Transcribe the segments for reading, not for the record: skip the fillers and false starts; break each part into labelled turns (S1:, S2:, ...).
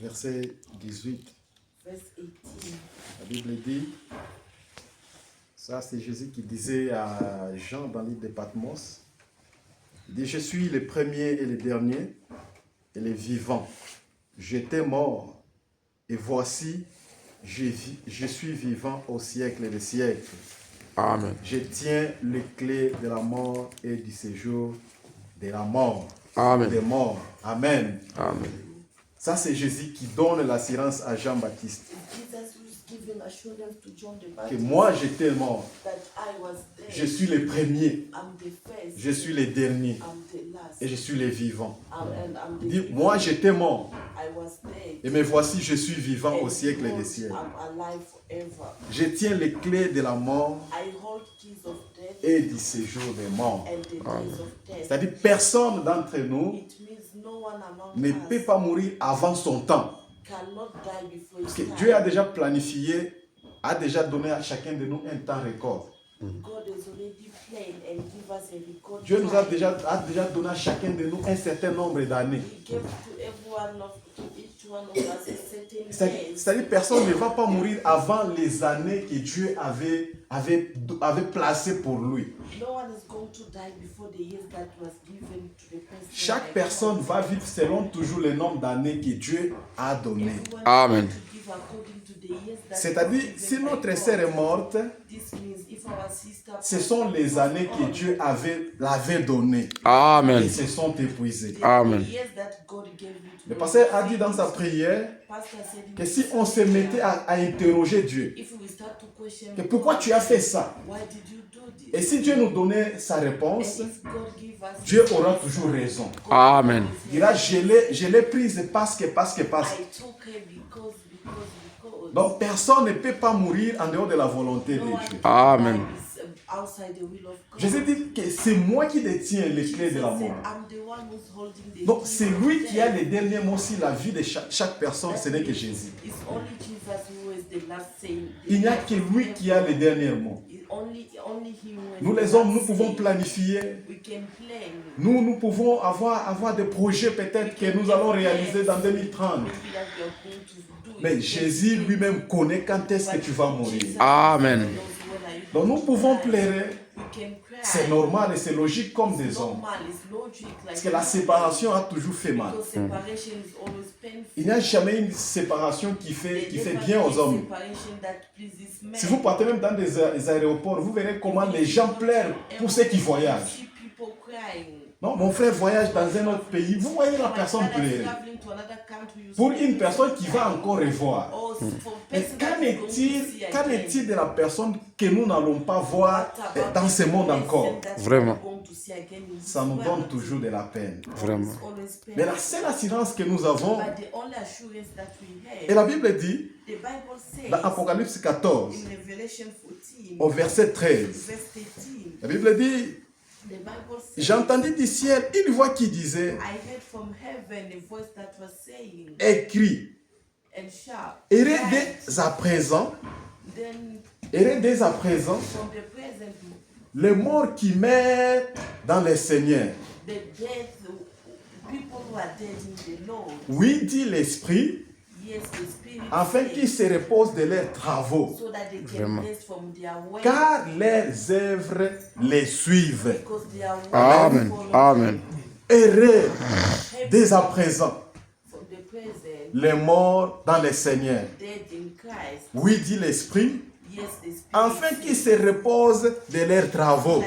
S1: verset 18.
S2: Verse 18.
S1: La Bible dit, ça c'est Jésus qui disait à Jean dans l'île de Patmos, il dit, je suis le premier et le dernier et le vivant. J'étais mort et voici, je suis vivant au siècle des siècles.
S3: Amen.
S1: Je tiens les clés de la mort et du séjour de la mort.
S3: Amen.
S1: Des morts. Amen.
S3: Amen.
S1: Ça, c'est Jésus qui donne l'assurance à Jean-Baptiste.
S2: Jesus was giving assurance to John the
S1: Que
S2: Baptist
S1: moi, j'étais mort.
S2: that I was dead.
S1: Je suis le premier.
S2: I'm the first.
S1: Je suis le dernier.
S2: I'm the last.
S1: Et je suis le vivant.
S2: I'm
S1: Il
S2: the
S1: dit, moi, j'étais mort.
S2: I was dead.
S1: Et me voici, je suis vivant au
S2: And
S1: siècle
S2: behold,
S1: des siècles.
S2: I'm alive forever.
S1: Je tiens les clés de la mort
S2: I hold keys of death
S1: et du séjour des morts.
S2: and the days of death.
S1: C'est-à-dire, personne d'entre nous
S2: It means no one among
S1: ne peut
S2: us
S1: pas mourir avant son temps.
S2: cannot die before
S1: Parce
S2: his
S1: que
S2: time.
S1: Dieu a déjà planifié, a déjà donné à chacun de nous un temps record.
S2: God has already planned and give us a record
S1: Dieu nous a
S2: time.
S1: déjà donné à chacun de nous un certain nombre d'années.
S2: He gave to each one of us a certain years.
S1: C'est-à-dire personne ne va pas mourir avant les années que Dieu avait placées pour lui.
S2: No one is going to die before the years that was given to the person.
S1: Chaque personne va vivre selon toujours le nombre d'années que Dieu a donné.
S2: Everyone
S3: Amen.
S2: is going to give according to the years that
S1: C'est-à-dire,
S2: was
S1: si
S2: given by
S1: notre
S2: God.
S1: sœur est morte,
S2: This means if our sister
S1: ce sont les années que Dieu l'avait données.
S3: Amen.
S1: Ils se sont épuisées.
S3: Amen.
S2: the years that God gave you to
S1: Le
S2: know,
S1: pasteur a dit dans sa prière
S2: Pastor said in
S1: que
S2: his
S1: si on se mettait à interroger Dieu,
S2: if we start to question
S1: que pourquoi tu as fait ça?
S2: why did you do this?
S1: Et si Dieu nous donnait sa
S2: And
S1: réponse,
S2: if God give us
S1: Dieu
S2: his
S1: aura
S2: answer,
S1: toujours raison.
S2: God
S3: Amen.
S2: will
S1: Il dira,
S2: say,
S1: je l'ai prise parce que.
S2: I took her because.
S1: Donc personne ne peut pas mourir en dehors de la volonté de
S2: No one
S1: Dieu.
S2: can
S3: Amen.
S2: die outside the will of God.
S1: Jésus dit que c'est moi qui détiens les clés de la
S2: Jesus said,
S1: mort.
S2: I'm the one who's holding the
S1: Donc
S2: keys
S1: c'est
S2: of
S1: lui qui a
S2: death.
S1: les derniers mots sur la vie de chaque personne, ce n'est que Jésus.
S2: It's only Jesus who is the last saying.
S1: Il n'y a que lui qui a les derniers mots.
S2: Only him who is
S1: Nous
S2: the
S1: les hommes,
S2: last
S1: nous pouvons
S2: say.
S1: planifier.
S2: We can plan.
S1: Nous pouvons avoir des projets peut-être que nous allons réaliser dans 2030.
S2: Maybe that we are going to do it.
S1: Mais Jésus lui-même connaît quand est-ce que tu vas mourir.
S2: Jesus
S3: Amen.
S2: knows when are you
S1: Donc
S2: going
S1: nous
S2: to
S1: pouvons
S2: die.
S1: pleurer.
S2: We can cry.
S1: C'est normal et c'est logique comme des hommes.
S2: Normal, it's logic, like
S1: Parce que la séparation a toujours fait mal.
S2: because separation is always painful.
S1: Il n'y a jamais une séparation qui fait bien aux hommes.
S2: Separation that pleases men.
S1: Si vous partez même dans des aéroports, vous verrez comment les gens pleurent pour ceux qui voyagent.
S2: See people crying.
S1: Non, mon frère voyage dans un autre pays. Vous voyez la personne pleurer. Pour une personne qui va encore revoir. Mais qu'en est-il de la personne que nous n'allons pas voir dans ce monde encore?
S3: Vraiment.
S1: Ça nous donne toujours de la peine.
S3: Vraiment.
S1: Mais la seule assurance que nous avons, et la Bible dit, dans Apocalypse 14, au verset 13, la Bible dit, j'entendis du ciel une voix qui disait, écrit, errez dès à présent, les morts qui meurent dans le Seigneur. Oui, dit l'Esprit, afin qu'ils se reposent de leurs travaux,
S3: Vraiment.
S1: car leurs œuvres les suivent.
S3: Amen. Amen.
S1: Errez dès à présent, les morts dans le Seigneur. Oui, dit l'Esprit, afin qu'ils se reposent de leurs travaux.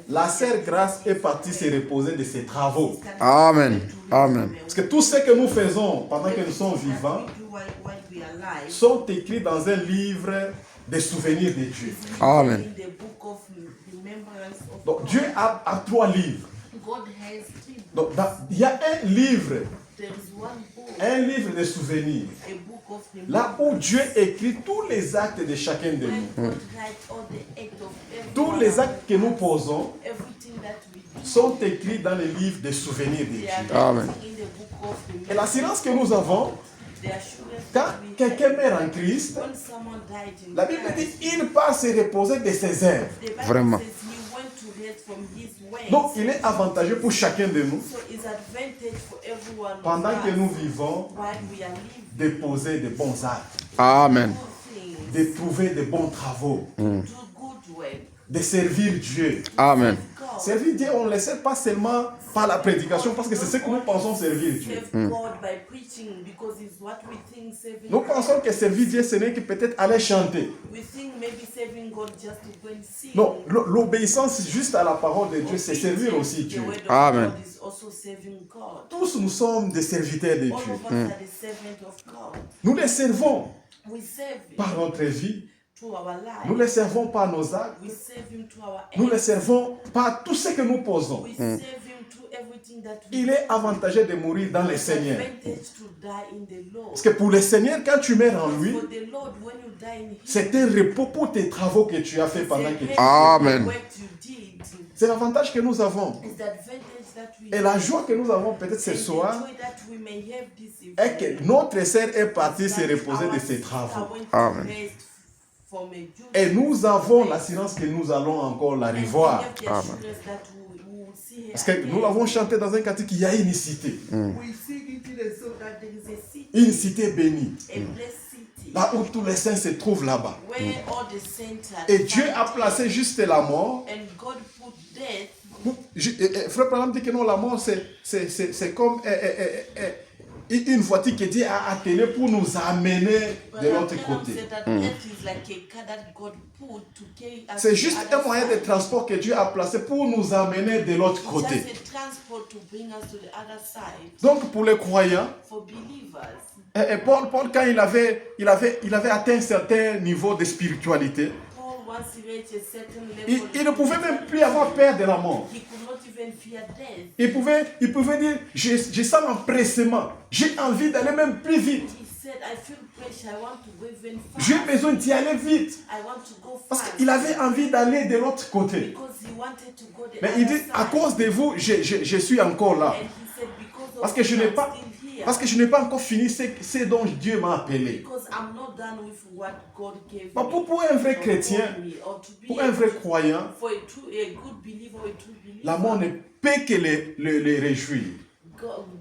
S1: La sœur Grâce est partie se reposer de ses travaux.
S3: Amen. Amen.
S1: Parce que tout ce que nous faisons pendant que nous sommes vivants sont écrits dans un livre des souvenirs de Dieu.
S3: Amen.
S1: Donc Dieu a 3 livres. Donc il y a un livre de souvenirs. Là où Dieu écrit tous les actes de chacun de nous. Tous les actes que nous posons sont écrits dans le livre des souvenirs de Dieu.
S3: Amen.
S1: Et l'assurance que nous avons, quand quelqu'un meurt en Christ, la Bible dit il part se reposer de ses œuvres.
S3: Vraiment.
S1: Donc il est avantageux pour chacun de nous
S2: every one of
S1: pendant que nous
S2: us,
S1: vivons,
S2: while we are living,
S1: de poser de bons actes,
S3: Amen.
S2: good things,
S1: de trouver de bons travaux,
S2: do good work,
S1: de servir Dieu.
S3: Amen.
S2: God.
S1: Servir Dieu, on ne le sait pas seulement par la prédication, parce que c'est ce que nous pensons servir Dieu.
S2: Serve God by preaching because it's what we think serving
S1: Nous
S2: God.
S1: pensons que servir Dieu, ce n'est que peut-être aller chanter.
S2: We think maybe serving God just to go and sing.
S1: Non, l'obéissance juste à la parole de Dieu, c'est servir aussi Dieu.
S2: The word of
S3: Amen.
S2: God is also serving God.
S1: Tous nous sommes des serviteurs de
S2: All
S1: Dieu.
S2: of us are the servants of God.
S1: Nous les servons
S2: We serve Him
S1: par notre vie,
S2: through our
S1: nous
S2: life.
S1: les servons par nos actes,
S2: We serve Him through our
S1: nous les
S2: acts.
S1: servons par tout ce que nous posons.
S2: We serve Him through everything that we
S1: Il est avantageux de mourir dans le
S2: It's
S1: Seigneur.
S2: advantage to die in the Lord.
S1: Parce que pour le Seigneur, quand tu meurs en lui,
S2: For the Lord, when you die in Him,
S1: c'est un repos pour tes travaux que tu as fait pendant que tu...
S3: Amen.
S2: What you did
S1: C'est l'avantage que nous avons.
S2: is the advantage that we
S1: Et la joie que nous avons peut-être ce
S2: and the
S1: soir
S2: joy that we may have this
S1: est que
S2: evening.
S1: notre sœur est partie se
S2: That
S1: reposer
S2: our
S1: de ses
S2: sister
S1: travaux.
S2: went to
S3: Amen.
S2: rest from a duty.
S1: Et nous avons l'assurance que nous allons encore la
S2: And we
S1: revoir.
S2: have the assurance that we will see her
S1: Parce que
S2: again.
S1: nous l'avons chanté dans un cantique, il y a une cité.
S2: We sing it in the song that there is a city,
S1: Une cité bénie.
S2: a blessed city,
S1: Là où tous les saints se trouvent là-bas.
S2: where all the saints are
S1: Et Dieu a
S2: found.
S1: placé juste la mort.
S2: And God put death.
S1: Frère Branham dit que non, la mort c'est comme une voiture que Dieu a attelée pour nous amener
S2: But
S1: de l'autre
S2: Branham
S1: côté.
S2: said that death is like a car that God put to carry us
S1: C'est
S2: to
S1: juste
S2: the
S1: un
S2: other
S1: moyen de
S2: side.
S1: transport que Dieu a placé pour nous amener de l'autre
S2: It's
S1: côté.
S2: just a transport to bring us to the other side.
S1: Donc pour les croyants,
S2: For believers,
S1: et Paul quand il avait atteint un certain niveau de spiritualité,
S2: Paul once he reached a certain
S1: il
S2: level,
S1: ne pouvait même plus avoir peur de la mort.
S2: he could not even fear death.
S1: Il pouvait dire, je sens l'empressement, j'ai envie d'aller même plus vite.
S2: He said, I feel pressure, I want to go even
S1: J'ai
S2: fast.
S1: besoin d'y aller vite.
S2: I want to go
S1: Parce
S2: fast.
S1: qu'il avait envie d'aller de l'autre côté.
S2: Because he wanted to go the
S1: Mais
S2: other
S1: il dit,
S2: side.
S1: à cause de vous, je suis encore là.
S2: And he said, because of
S1: Parce que je
S2: you,
S1: n'ai
S2: I'm
S1: pas,
S2: still here.
S1: parce que je n'ai pas encore fini ce dont Dieu m'a appelé.
S2: Because I'm not done with what God gave
S1: Bah,
S2: me.
S1: pour un vrai
S2: or
S1: chrétien,
S2: told me, or to be
S1: pour un vrai croyant,
S2: for a good believer, a true believer,
S1: la mort ne peut que les réjouir.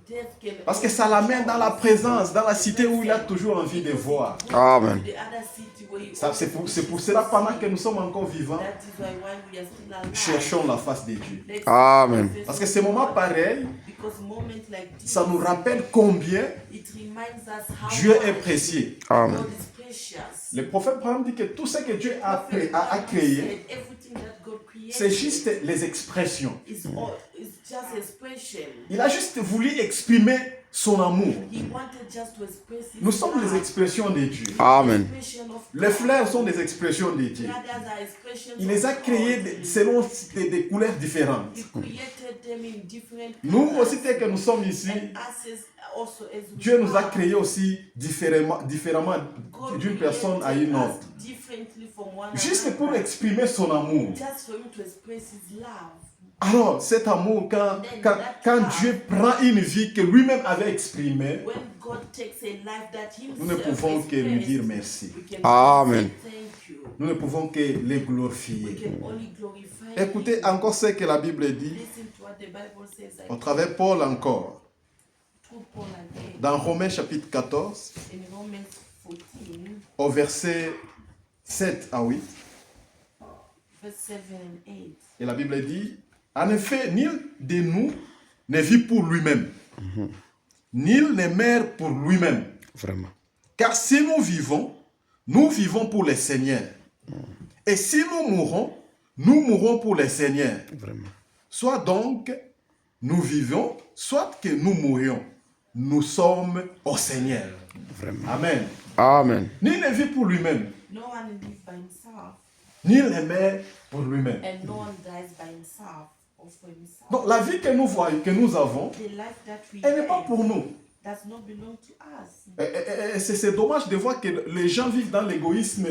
S2: death can
S1: Parce que ça l'amène dans la présence, dans la cité où il a toujours envie de voir.
S3: Amen.
S2: The other city where you
S1: C'est pour cela, pendant que nous sommes encore vivants,
S2: That is why we are still alive.
S1: cherchons la face de Dieu.
S2: Let's
S3: Amen.
S2: confess
S1: Parce que ces moments pareils,
S2: because moments like this,
S1: ça nous rappelle combien
S2: it reminds us how
S1: Dieu est
S2: much
S1: précieux.
S3: Amen.
S2: God is precious.
S1: Le prophète Abraham dit que tout ce que Dieu a créé,
S2: Everything that God created
S1: c'est juste les expressions.
S2: is just expression.
S1: Il a juste voulu exprimer son amour.
S2: He wanted just to express his
S1: Nous sommes
S2: love.
S1: les expressions de Dieu.
S3: Amen.
S2: Expression of
S1: Les
S2: God.
S1: fleurs sont des expressions de Dieu.
S2: Brothers are expressions
S1: Il les a
S2: of
S1: créés
S2: God.
S1: selon des couleurs différentes.
S2: He created them in different
S1: Nous
S2: colors.
S1: aussi, tel que nous sommes ici,
S2: And us also as we
S1: Dieu nous a
S2: are.
S1: créés aussi différemment
S2: God
S1: d'une personne à
S2: created
S1: une
S2: us
S1: autre.
S2: differently from one
S1: Juste pour
S2: another.
S1: exprimer son amour.
S2: Just for him to express his love.
S1: Alors, cet amour, quand Dieu prend une vie que lui-même avait exprimée,
S2: When God takes a life that himself
S1: nous ne pouvons que lui dire
S2: expressed,
S1: merci.
S2: we can
S3: Amen.
S2: say thank you.
S1: Nous ne pouvons que les
S2: We
S1: glorifier.
S2: can only glorify
S1: Écoutez
S2: him.
S1: encore ce que la Bible dit,
S2: Listen to what the Bible says.
S1: au travers Paul encore,
S2: Through Paul again.
S1: dans Romains chapitre 14,
S2: In Romans 14,
S1: au verset 7 à 8,
S2: verse 7 and 8.
S1: et la Bible dit, en effet, nul de nous ne vit pour lui-même, nul ne meurt pour lui-même.
S3: Vraiment.
S1: Car si nous vivons pour le Seigneur. Et si nous mourrons pour le Seigneur.
S3: Vraiment.
S1: Soit donc, nous vivons, soit que nous mourions. Nous sommes au Seigneur.
S3: Vraiment.
S1: Amen.
S3: Amen.
S1: Nul ne vit pour lui-même,
S2: No one lives by himself,
S1: nul ne meurt pour lui-même.
S2: and no one dies by himself or for himself.
S1: Donc la vie que nous voyons, que nous avons,
S2: The life that we
S1: elle n'est pas
S2: have
S1: pour nous.
S2: does not belong to us.
S1: C'est dommage de voir que les gens vivent dans l'égoïsme.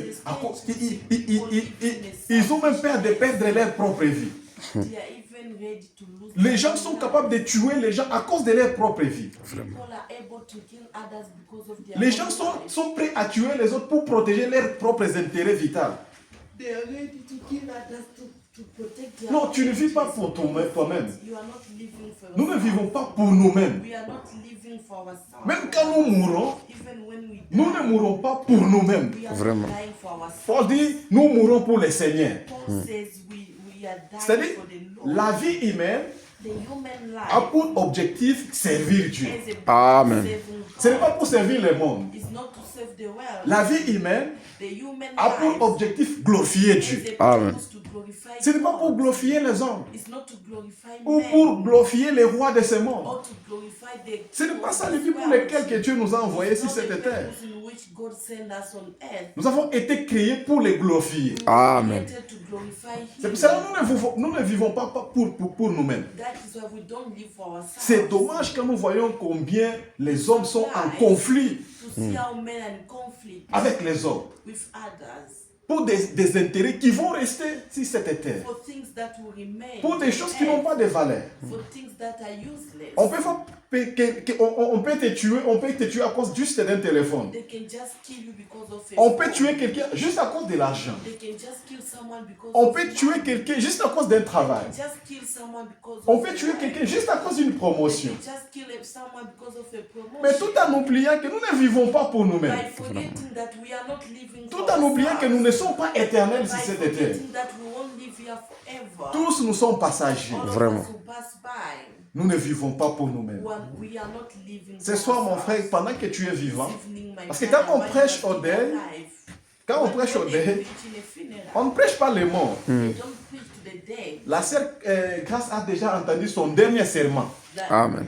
S1: Ils ont même peur de perdre leur propre vie.
S2: They are even ready to lose
S1: Les
S2: their
S1: gens
S2: own
S1: sont
S2: life.
S1: capables de tuer les gens à cause de leur propre vie.
S2: People are able to kill others because of their
S1: Les
S2: own
S1: gens
S2: life.
S1: sont prêts à tuer les autres pour protéger leurs propres intérêts vitaux.
S2: They are ready to kill others to to protect their
S1: Non, tu ne vis pas
S2: properties.
S1: pour toi-même.
S2: You are not living for
S1: Nous ne
S2: yourself.
S1: vivons pas pour nous-mêmes.
S2: We are not living for ourselves.
S1: Même quand nous mourons,
S2: Even when we die,
S1: nous ne mourons pas pour nous-mêmes.
S2: we are
S3: Vraiment.
S2: not dying for ourselves.
S1: Paul dit, nous mourons pour le Seigneur.
S2: Paul says we are dying
S1: C'est-à-dire,
S2: for the Lord.
S1: la vie humaine
S2: The human life
S1: a pour objectif servir Dieu.
S2: is about
S3: Amen.
S2: saving
S1: Ce n'est
S2: God.
S1: pas pour servir le monde.
S2: It's not to save the world.
S1: La vie humaine
S2: The human
S1: a
S2: life
S1: pour objectif glorifier Dieu.
S2: is
S3: Amen.
S2: supposed to glorify
S1: Ce n'est pas pour
S2: God.
S1: glorifier les hommes
S2: It's not to glorify
S1: ou
S2: men
S1: pour glorifier les rois de ce monde.
S2: or to glorify the
S1: Ce n'est pas ça le
S2: kings
S1: but
S2: of
S1: pour
S2: this
S1: lequel
S2: world.
S1: que Dieu nous a envoyés
S2: It's
S1: sur
S2: not
S1: cette
S2: the
S1: terre.
S2: purpose in which God sent us on earth.
S1: Nous avons été créés pour les glorifier.
S2: We were
S3: Amen.
S2: created to glorify Him.
S1: C'est pour cela que nous ne vivons pas pour nous-mêmes.
S2: That is why we don't live for ourselves.
S1: C'est dommage quand nous voyons combien les hommes sont en conflit
S2: To see how men are in conflict
S1: avec les hommes
S2: with others
S1: pour des intérêts qui vont rester sur cette terre,
S2: for things that will remain.
S1: pour des choses qui n'ont pas de valeur.
S2: For things that are useless.
S1: On peut te tuer à cause juste d'un téléphone.
S2: They can just kill you because of a
S1: On peut
S2: phone.
S1: tuer quelqu'un juste à cause de l'argent.
S2: They can just kill someone because
S1: On
S2: of
S1: peut
S2: money.
S1: tuer quelqu'un juste à cause d'un travail.
S2: Just kill someone because
S1: On
S2: of
S1: peut
S2: a
S1: tuer
S2: life.
S1: quelqu'un juste à cause d'une
S2: They
S1: promotion.
S2: can just kill someone because of a promotion.
S1: Mais tout en oubliant que nous ne vivons pas pour nous-mêmes.
S2: By forgetting that we are not living
S1: Tout
S2: for
S1: en oubliant que nous ne
S2: ourselves.
S1: sommes pas éternels
S2: By
S1: sur cette terre.
S2: forgetting that we won't live here forever.
S1: Tous nous sommes passagers.
S2: All of
S3: Vraiment.
S2: us will pass by.
S1: Nous ne vivons pas pour nous-mêmes.
S2: We are not living
S1: Ce
S2: for
S1: soir, mon
S2: ourselves.
S1: frère, pendant que tu es vivant,
S2: This evening, my
S1: parce que
S2: brother,
S1: quand on
S2: while
S1: prêche
S2: you are
S1: au
S2: still
S1: deuil,
S2: alive,
S1: quand on
S2: when
S1: prêche au
S2: they
S1: deuil,
S2: preach in a funeral,
S1: on ne prêche pas les morts.
S2: they don't preach to the dead.
S1: La sœur Grace a déjà entendu son dernier serment.
S2: That,
S3: Amen.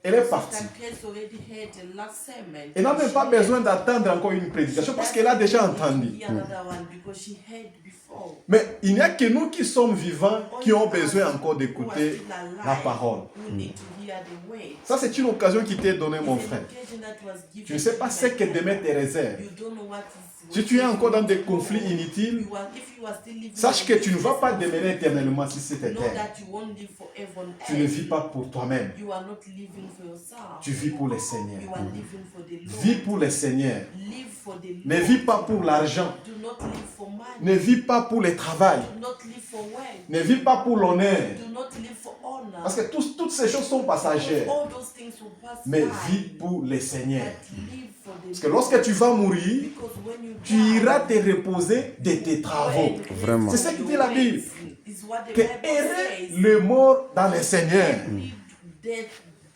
S1: Elle est partie.
S2: Sister Grace already heard the last sermon.
S1: Elle n'a même pas
S2: She
S1: besoin d'attendre encore une prédication parce qu'elle a déjà entendu.
S2: heard another one because she heard before.
S1: Mais il n'y a que nous qui sommes vivants qui ont besoin encore d'écouter la parole.
S2: We need to hear the way.
S1: Ça, c'est une occasion qui t'est donnée, mon
S2: It's an
S1: frère.
S2: occasion that was given
S1: Tu ne sais
S2: to
S1: pas
S2: you,
S1: ce
S2: my
S1: que
S2: brother.
S1: demain te réserve.
S2: You don't know what is.
S1: Si tu es encore dans des conflits inutiles,
S2: If you are still living
S1: sache
S2: in
S1: que tu ne vas
S2: this
S1: pas
S2: conflict,
S1: demeurer éternellement sur cette
S2: know
S1: terre.
S2: that you won't live forever on
S1: Tu ne
S2: earth.
S1: vis pas pour toi-même.
S2: You are not living for yourself.
S1: Tu vis pour le Seigneur.
S2: You are living for the Lord.
S1: Vis pour le Seigneur.
S2: Live for the Lord.
S1: Ne vis pas pour l'argent.
S2: Do not live for money.
S1: Ne vis pas pour le travail.
S2: Do not live for wealth.
S1: Ne vis pas pour l'honneur.
S2: Do not live for honor.
S1: Parce que toutes ces choses sont passagères.
S2: All those things will pass
S1: Mais
S2: by.
S1: vis pour le Seigneur.
S2: But live for the
S1: Parce que lorsque tu vas mourir,
S2: Because when you
S1: tu
S2: die,
S1: iras te reposer de tes travaux.
S3: Vraiment.
S1: C'est ça qui dit la Bible.
S2: Is what the
S1: Que
S2: Bible
S1: errer
S2: says.
S1: le mort dans le Seigneur.
S2: Live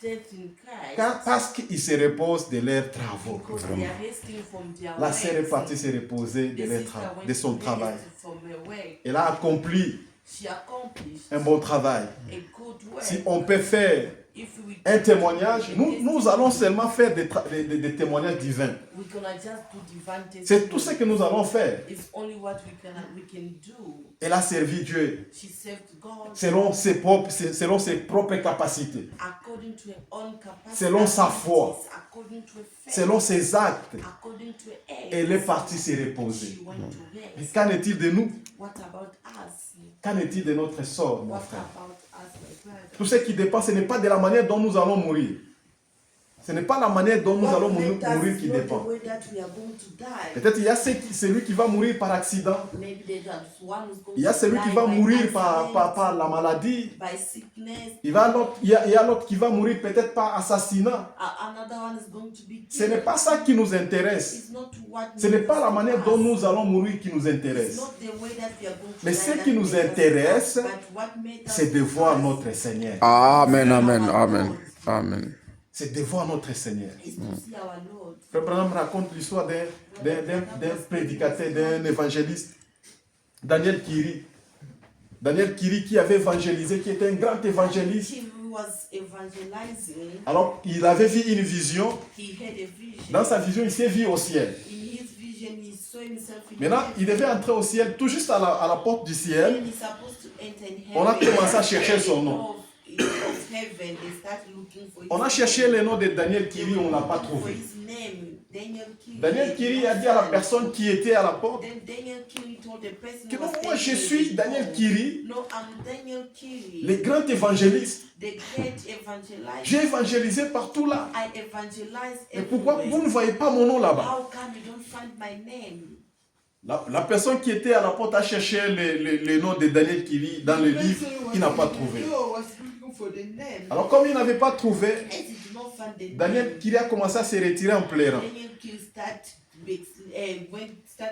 S2: death in Christ.
S1: Parce qu'ils se reposent de leurs travaux.
S2: Because they are resting from their
S1: La sœur est
S2: works.
S1: partie se reposer
S2: The
S1: de, leur
S2: sister
S1: tra-
S2: went
S1: de son
S2: to
S1: travail.
S2: rest from her work.
S1: Elle a accompli
S2: She accomplished
S1: un bon travail.
S2: a good work.
S1: Si on peut faire
S2: If we
S1: un témoignage, nous allons seulement faire des témoignages divins.
S2: we're gonna just do divine
S1: C'est tout ce que nous allons faire.
S2: It's only what we can do.
S1: Elle a servi Dieu
S2: She served God
S1: selon ses propres capacités,
S2: according to her own capacity.
S1: Selon sa foi.
S2: According to her faith.
S1: selon ses actes.
S2: According to her acts.
S1: Elle est partie se reposer.
S2: She went to
S1: Et
S2: rest.
S1: qu'en est-il de nous?
S2: What about us?
S1: Qu'en est-il de notre sort, mon
S2: What
S1: frère?
S2: about us, my brother?
S1: Tout ce qui dépend, ce n'est pas de la manière dont nous allons mourir. Ce n'est pas la manière dont nous allons
S2: What
S1: mourir
S2: let us
S1: qui
S2: know the
S1: dépend.
S2: way that we are going to die.
S1: Peut-être il y a celui qui va mourir par accident.
S2: Maybe there's one who's going
S1: Il y a
S2: to
S1: celui qui
S2: die
S1: va
S2: by
S1: mourir par
S2: accident,
S1: la maladie.
S2: by sickness.
S1: Il y a l'autre qui va mourir peut-être par assassinat.
S2: Another one is going to be
S1: Ce n'est
S2: killed.
S1: pas ça qui nous intéresse.
S2: It's not what
S1: Ce n'est pas la
S2: matters
S1: manière
S2: to
S1: dont
S2: us.
S1: nous allons mourir qui nous
S2: It's
S1: intéresse.
S2: not the way that we are going to
S1: Mais
S2: die
S1: ce
S2: that
S1: qui nous
S2: matters to us,
S1: intéresse,
S2: but what matters
S1: c'est de
S2: to
S1: voir
S2: us
S1: notre Seigneur.
S3: Amen, amen, amen, amen.
S1: C'est de voir notre Seigneur.
S2: is to see our Lord.
S1: Frère Branham raconte l'histoire d'un prédicateur, d'un évangéliste, Daniel Kiri. Daniel Kiri qui avait évangélisé, qui était un grand évangéliste.
S2: He was evangelizing.
S1: Alors, il avait vu une vision.
S2: He had a vision.
S1: Dans sa vision, il s'est vu au ciel.
S2: In his vision, he saw himself in
S1: Maintenant,
S2: heaven.
S1: il devait entrer au ciel, tout juste à la porte du ciel.
S2: When he's supposed to enter in
S1: On a
S2: heaven,
S1: commencé à chercher son nom.
S2: of heaven, they start looking for his
S1: On a
S2: name.
S1: cherché le nom de Daniel
S2: They
S1: Kiri,
S2: were
S1: on ne l'a pas
S2: looking for
S1: trouvé.
S2: his name, Daniel Kiri.
S1: Daniel Kiri a dit à la personne qui était à la porte
S2: Then Daniel Kiri told the person
S1: que
S2: who
S1: non,
S2: was
S1: moi je
S2: standing
S1: suis
S2: at the
S1: Daniel
S2: door,
S1: Kiri,
S2: No, I'm Daniel Kiri,
S1: le grand évangéliste.
S2: the great evangelizer.
S1: J'ai évangélisé partout là.
S2: I evangelize
S1: Et pourquoi vous
S2: everywhere.
S1: ne voyez pas mon nom là-bas?
S2: How come you don't find my name?
S1: La personne qui était à la porte a cherché le nom de Daniel qui lit dans le livre, il n'a pas trouvé. Alors comme il n'avait pas trouvé,
S2: As he did not find the
S1: Daniel
S2: name,
S1: Kiri a commencé à se retirer en pleurant.
S2: Daniel Kill start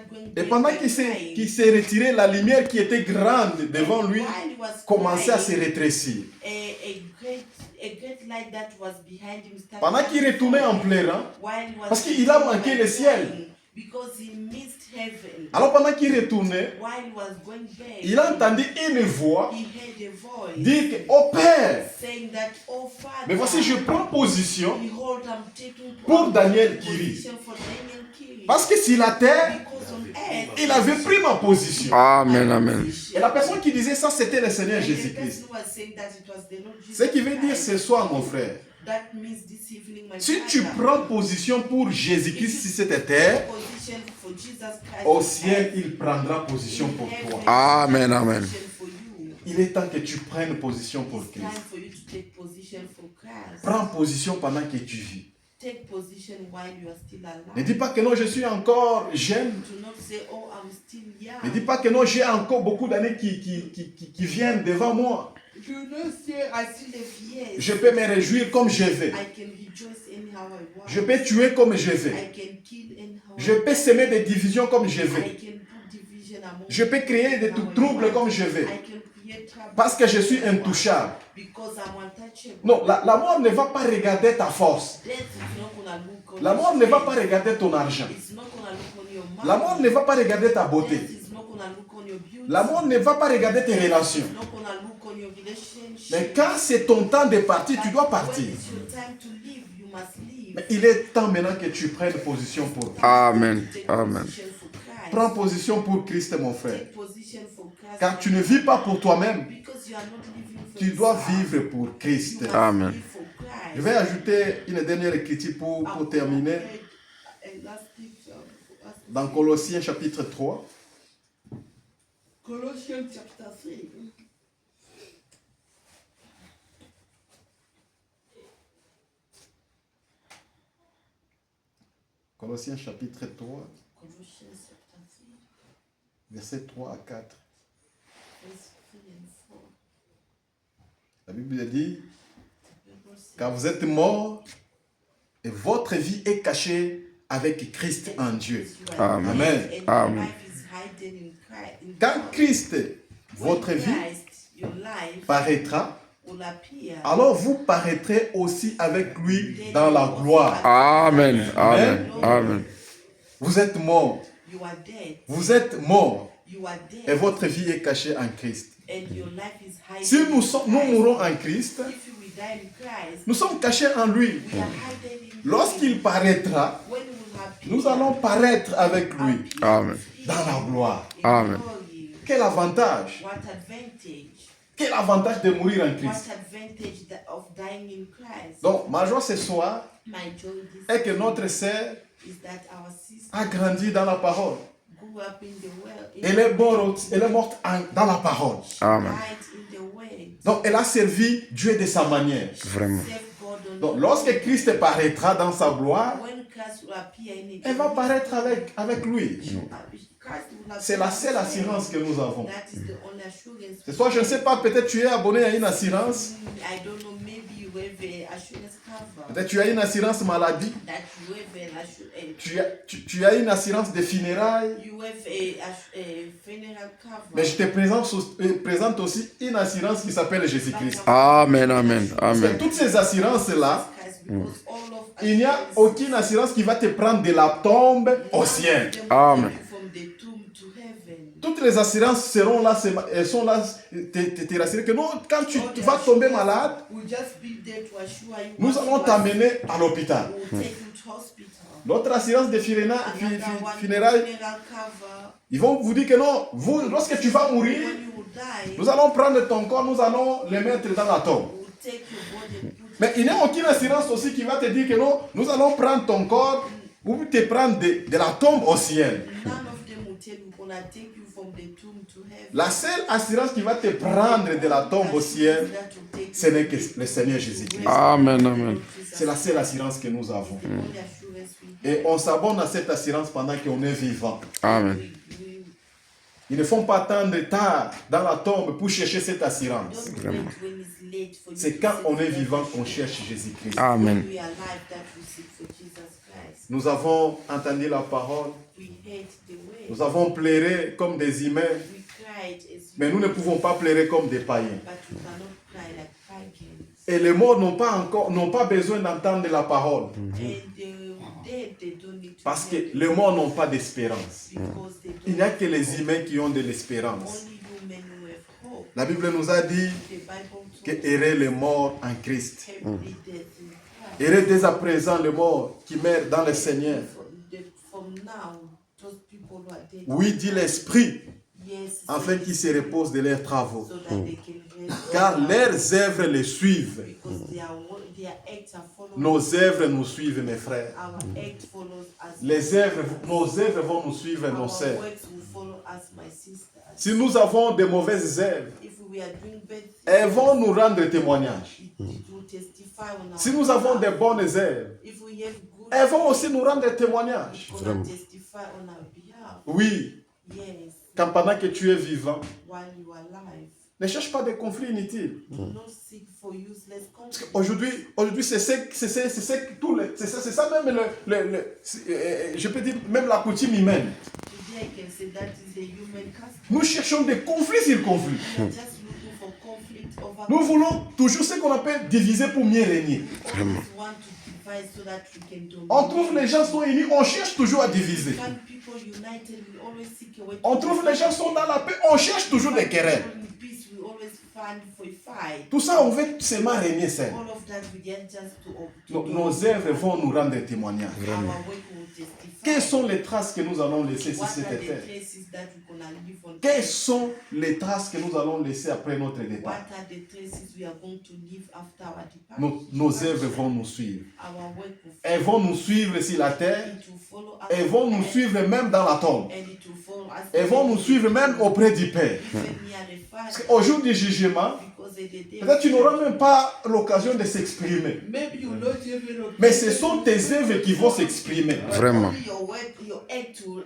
S2: going
S1: Et
S2: back
S1: pendant
S2: and crying.
S1: qu'il s'est retiré, la lumière qui était grande devant lui
S2: While he was
S1: commençait à se
S2: crying,
S1: rétrécir.
S2: a great light that was behind him started
S1: Pendant qu'il retournait en pleurant,
S2: while he was
S1: parce qu'il a manqué le ciel.
S2: crying, because he missed heaven.
S1: Alors pendant qu'il retournait,
S2: While he was going back,
S1: il a entendu une voix
S2: he heard a voice
S1: dire que, oh Père,
S2: saying that, oh Father,
S1: mais voici je prends position
S2: behold, I'm taking
S1: pour Daniel Kiri.
S2: position for Daniel Kiri.
S1: Parce que sur la terre,
S2: Because on earth,
S1: il avait pris ma position.
S3: Amen, amen.
S1: Et la personne qui disait ça, c'était le Seigneur
S2: and the
S1: Jésus-Christ.
S2: person was saying that it was the Lord Jesus
S1: Ce qui veut dire
S2: Christ.
S1: ce soir, mon frère,
S2: That means this evening, my
S1: si tu
S2: father,
S1: prends position pour Jésus-Christ sur cette terre,
S2: position for Jesus Christ
S1: au
S2: on
S1: ciel,
S2: earth,
S1: il prendra position
S2: in
S1: pour
S2: heaven,
S1: toi.
S3: Amen, amen.
S2: position for you.
S1: Il est temps que tu prennes position pour
S2: It's
S1: Christ.
S2: time for you to take position for Christ.
S1: Prends position pendant que tu vis.
S2: Take position while you are still
S1: Ne
S2: alive.
S1: dis pas que non, je suis encore jeune.
S2: Do not say, oh, I'm still young.
S1: Ne dis pas que non, j'ai encore beaucoup d'années qui viennent devant moi.
S2: Do not say, I still have years.
S1: Je peux me réjouir comme je veux.
S2: I can rejoice anyhow I want.
S1: Je peux tuer comme je veux.
S2: I can kill anyhow
S1: Je peux semer des divisions comme je veux.
S2: I can put division among
S1: Je peux créer des troubles comme je veux.
S2: I can create trouble
S1: Parce que je suis intouchable.
S2: because I'm untouchable.
S1: Non, la mort ne va pas regarder ta force.
S2: Death is not gonna look on
S1: La
S2: your
S1: mort ne va
S2: strength.
S1: pas regarder ton argent.
S2: It's not gonna look on your mind.
S1: La mort ne va pas regarder ta beauté.
S2: Death is not gonna look on your beauty.
S1: La mort ne va pas regarder tes relations.
S2: It's not gonna look on your relationship.
S1: Mais quand c'est ton temps de partir, tu dois
S2: But
S1: partir.
S2: when it's your time to live, you must live.
S1: Mais il est temps maintenant que tu prennes position pour toi.
S3: Amen,
S2: Take
S3: amen.
S2: position for Christ.
S1: Prends position pour Christ, mon frère.
S2: Take position for Christ.
S1: Car tu ne vis pas pour toi-même.
S2: Because you are not living for
S1: Tu dois
S2: yourself.
S1: vivre pour Christ.
S2: You must
S3: Amen.
S2: live for Christ.
S1: Je vais ajouter une dernière écriture pour terminer.
S2: A last scripture for us.
S1: Dans Colossiens chapitre 3.
S2: Colossians chapter 3.
S1: Colossiens chapitre 3,
S2: Colossians chapter 3,
S1: versets 3 à 4.
S2: verse 3 and 4.
S1: La Bible dit,
S2: The Bible says,
S1: car vous êtes morts et votre vie est cachée avec Christ en Dieu.
S2: you are
S3: Amen.
S2: dead and your
S3: Amen.
S2: life is hidden in Christ. In
S1: Quand
S2: God.
S1: Christ,
S2: When
S1: votre vie,
S2: Christ, your life
S1: paraîtra,
S2: will appear.
S1: alors vous paraîtrez aussi avec lui dans la gloire.
S3: Amen, amen, amen.
S1: Vous êtes morts,
S2: You are dead.
S1: vous êtes morts
S2: You are
S1: et
S2: dead.
S1: votre vie est cachée en Christ.
S2: And your life is hidden.
S1: Si
S2: in
S1: nous
S2: Christ.
S1: mourons en Christ,
S2: If we die in Christ,
S1: nous sommes cachés en lui.
S2: we are hidden in
S1: Lorsqu'il paraîtra,
S2: When we will appear,
S1: nous allons paraître avec lui
S3: Amen.
S1: dans la gloire.
S2: in
S3: Amen.
S2: glory.
S1: Quel avantage!
S2: What advantage?
S1: Quel avantage de mourir en
S2: What
S1: Christ!
S2: advantage of dying in Christ?
S1: Donc, ma joie ce soir
S2: My joy this
S1: est que notre sœur
S2: is that our sister
S1: a grandi dans la parole.
S2: grew up in the world.
S1: Elle est morte dans la parole.
S3: Amen.
S2: Died in the way.
S1: Donc, elle a servi Dieu de sa manière.
S3: Vraiment.
S2: Serve God on
S1: Donc, lorsque Christ paraîtra dans sa gloire,
S2: when Christ will appear in
S1: elle va paraître avec lui.
S2: Christ will appear
S1: C'est la seule assurance que nous avons.
S2: That is the only assurance.
S1: Ce soir, je ne sais pas, peut-être tu es abonné à une assurance.
S2: I don't know, maybe you have an assurance cover.
S1: Peut-être tu as une assurance maladie.
S2: That you have an assurance.
S1: Tu as une assurance de funérailles.
S2: You have a funeral cover.
S1: Mais je te présente aussi une assurance qui s'appelle Jésus-Christ.
S3: Amen, amen,
S1: Parce que
S3: amen.
S1: toutes ces assurances-là,
S2: Because all of
S1: il n'y a
S2: assurance
S1: aucune assurance qui va te prendre de la tombe au ciel.
S3: Amen.
S2: from the tomb to heaven.
S1: Toutes les assurances seront là, elles sont là, te rassurer que non, quand tu
S2: All the
S1: vas tomber
S2: assurance
S1: malade,
S2: will just be there to assure you
S1: nous
S2: what
S1: allons
S2: you
S1: t'amener à l'hôpital.
S2: will take you to hospital.
S1: Notre assurance de
S2: Another one,
S1: funérailles,
S2: funeral cover.
S1: ils vont vous dire que non, lorsque tu vas mourir,
S2: When you will die,
S1: nous allons prendre ton corps, nous allons le mettre dans la tombe.
S2: will take your body and put
S1: Mais il n'y a aucune assurance aussi qui va te dire que non, nous allons prendre ton corps ou te prendre de la tombe au ciel.
S2: none of them will tell you gonna take you from the tomb to heaven.
S1: La seule assurance qui va te prendre de la tombe au ciel,
S2: That will take
S1: ce
S2: you
S1: n'est que le Seigneur Jésus-Christ.
S3: Amen, amen.
S1: C'est la seule assurance que nous avons.
S2: the only assurance we
S1: Et
S2: have.
S1: on s'abonne à cette assurance pendant qu'on est vivant.
S3: Amen.
S1: Ils ne font pas attendre tard dans la tombe pour chercher cette assurance.
S2: Don't
S3: Vraiment.
S2: wait when it's late for you
S1: C'est
S2: to
S1: quand
S2: seek
S1: on est
S2: for
S1: vivant
S2: Jesus.
S1: qu'on cherche Jésus-Christ.
S3: Amen.
S2: When we are alive that we seek for Jesus Christ.
S1: Nous avons entendu la parole.
S2: We hate the way.
S1: Nous avons pleuré comme des humains.
S2: We cried as
S1: Mais nous ne pouvons pas pleurer comme des païens.
S2: but we cannot cry like pagans.
S1: Et les morts n'ont pas besoin d'entendre la parole.
S2: And the dead, they don't need to
S1: Parce que
S2: hear
S1: les morts n'ont pas d'espérance.
S2: because they
S1: Il
S2: don't
S1: n'y a que les humains qui ont de l'espérance.
S2: only human who have hope.
S1: La Bible nous a dit
S2: The Bible
S1: que
S2: told us
S1: erraient les morts en Christ.
S2: happily death in Christ.
S1: Erraient dès à présent les morts qui meurent dans le Seigneur.
S2: From now, those people who are dead.
S1: Oui, dit l'Esprit,
S2: Yes,
S1: afin qu'ils se reposent de leurs travaux.
S2: so that they can rest.
S1: Car leurs œuvres les suivent.
S2: Because their acts are following.
S1: Nos œuvres nous suivent, mes frères.
S2: Our act follows us.
S1: Nos œuvres vont nous suivre, nos
S2: Our
S1: sœurs.
S2: works will follow us, my sisters.
S1: Si nous avons de mauvaises œuvres,
S2: If we are doing bad things,
S1: elles vont nous rendre témoignage.
S2: it will testify on our
S1: Si nous avons de
S2: behalf.
S1: bonnes œuvres,
S2: If we have good,
S1: elles vont aussi nous rendre témoignage.
S2: it's gonna testify on our behalf.
S1: Oui,
S2: Yes,
S1: quand pendant que tu es vivant,
S2: while you are alive.
S1: ne cherche pas de conflits inutiles.
S2: Do not seek for useless conflict.
S1: Aujourd'hui, c'est ça même je peux dire même la coutume humaine.
S2: Today I can say that is the human custom.
S1: Nous cherchons des conflits sur conflits.
S2: We are just looking for conflict over.
S1: Nous voulons toujours ce qu'on appelle diviser pour mieux régner.
S2: We always want to divide so that we can dominate.
S1: On trouve les gens sont unis, on cherche toujours à diviser.
S2: Find people united, we always seek a way to
S1: On trouve les gens sont dans la paix, on cherche toujours des querelles.
S2: People in peace, we always find for a fight.
S1: Tout ça, on veut seulement régner seul.
S2: All of that we get just to
S1: Nos œuvres vont nous rendre témoignage.
S2: Our work will testify.
S1: Quelles sont les traces que nous allons laisser sur
S2: What
S1: cette
S2: are the
S1: terre?
S2: traces that we're gonna leave on
S1: Quelles
S2: earth?
S1: sont les traces que nous allons laisser après notre
S2: What
S1: départ?
S2: are the traces we are going to leave after our
S1: Nos œuvres vont nous suivre.
S2: Our work will
S1: Elles vont nous suivre sur la terre.
S2: it will follow us.
S1: Elles vont nous suivre même dans la tombe.
S2: And it will follow us.
S1: Elles vont nous suivre même auprès du Père.
S2: Even near the
S1: Parce
S2: Father.
S1: qu'au jour du jugement,
S2: Because at the day
S1: peut-être tu n'auras même pas l'occasion de s'exprimer.
S2: maybe you not even
S1: Mais ce sont tes œuvres qui vont s'exprimer.
S3: Vraiment.
S2: Only your work, your act will